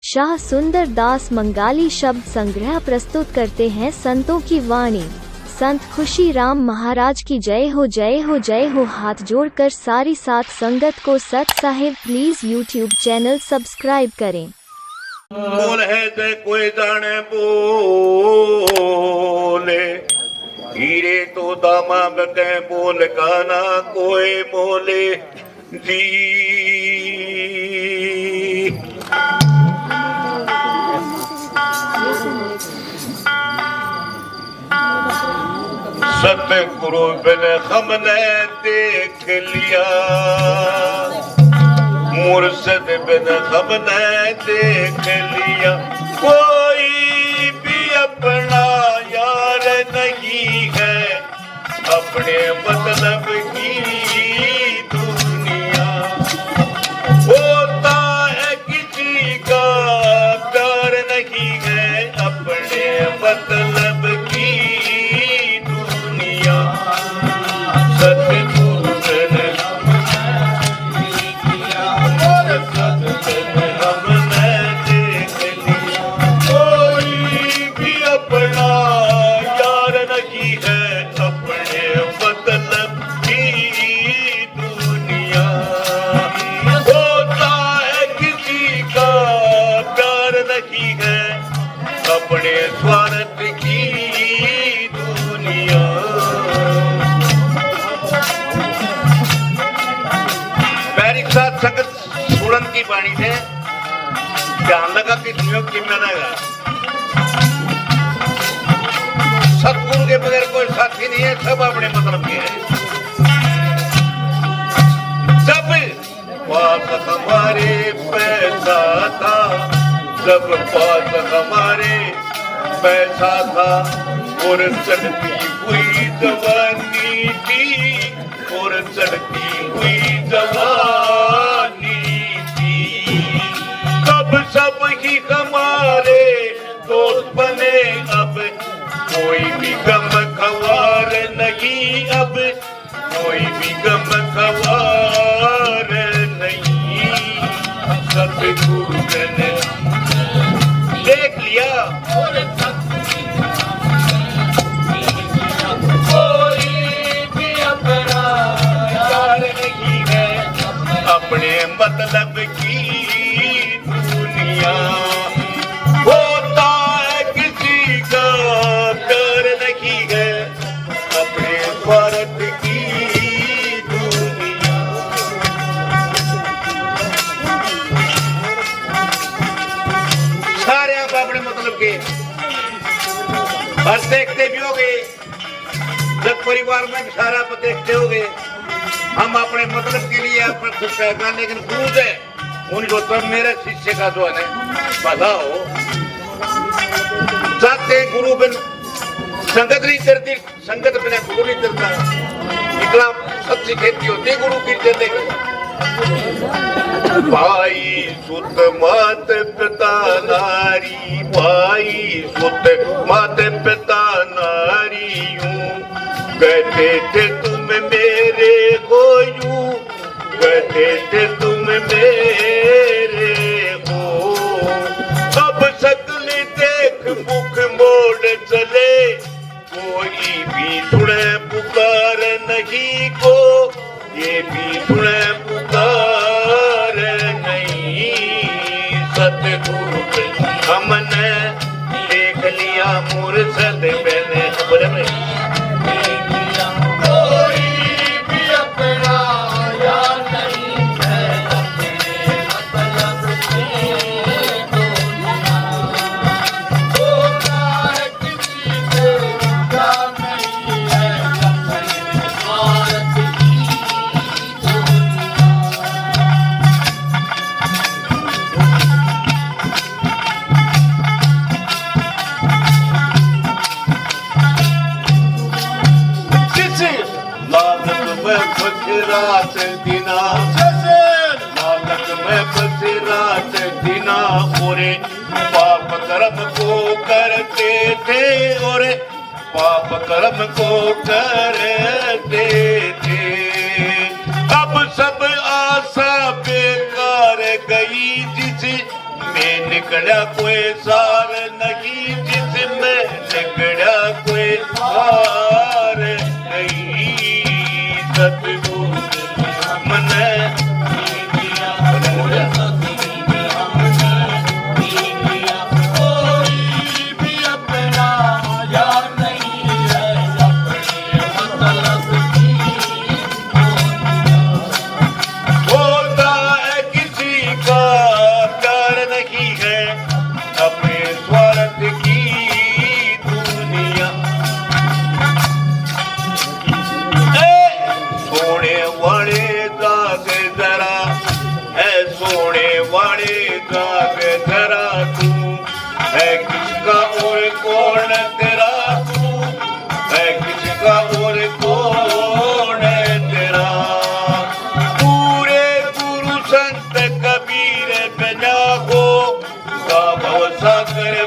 शाह सुंदर दास मंगाली शब्द संग्रह प्रस्तुत करते हैं संतों की वाणी। संत खुशी राम महाराज की जय हो जय हो जय हो। हाथ जोड़कर सारी साथ संगत को सत Sahib please YouTube channel subscribe करें। बोल है ते कोई जाने बोले, हीरे तो दामा बके बोल का ना कोई बोले जी। सतगुरु बिन हमने देख लिया, मुर्शद बिन हमने देख लिया। कोई भी अपना यार नहीं है, अपने मतलब की दुनिया। होता है किसी का प्यार नहीं है, अपने मतलब की दुनिया। सतगुरु बिन अपने स्वार्थ की दुनिया। मेरी साथ संगत सुड़न की वाणी से ध्यान लगा कि संयोग की मैंने सतगुरु के बगैर कोई साथी नहीं है, सब अपने मतलब के हैं। जब पास हमारे पैसा था, जब पास हमारे पैसा था, और चढ़ती हुई जवानी थी, और चढ़ती हुई जवानी थी। तब सब ही हमारे दोस्त बने, अब कोई भी गम खवार नहीं, अब कोई भी गम खवार नहीं। सतगुरु ने देख लिया, कोई भी अपना यार नहीं है, अपने मतलब की दुनिया। होता है किसी का प्यार नहीं है, अपने स्वार्थ की दुनिया। सारे आप अपने मतलब के और देखते भी होगे, जब परिवार में भी सारा आप देखते होगे। हम अपने मतलब के लिए अपना, लेकिन गुरु है उनको तब मेरे शिष्य का जो है भला हो। जाते गुरु बिन संगत नहीं चलती, संगत बिना गुरु नहीं चलता। निकला सच्ची खेती होती गुरु की चलते। भाई सुत मात पिता नारी, भाई सुत मात पिता नारी यूं कहते थे तुम मेरे को, यूं कहते थे तुम मेरे हो। अब शक्ल देख मुख मोड़ चले, कोई भी सुने पुकार नहीं को, ये भी सुने पुकार नहीं। सतगुरु हमने देख लिया, मुर्शद बिन हमने कोई भी अपना यार नहीं है, अपने मतलब की दुनिया। होता है किसी से प्यार नहीं है, अपने स्वार्थ की रात दिना, लालच में बस रात दिना। और पाप कर्म को करते थे, और पाप कर्म को करते थे। अब सब आशा बेकार गई, जिस मैंने निकला कोई सार नहीं जिसमें निकला कोई सार नहीं सतगुरु मन सागर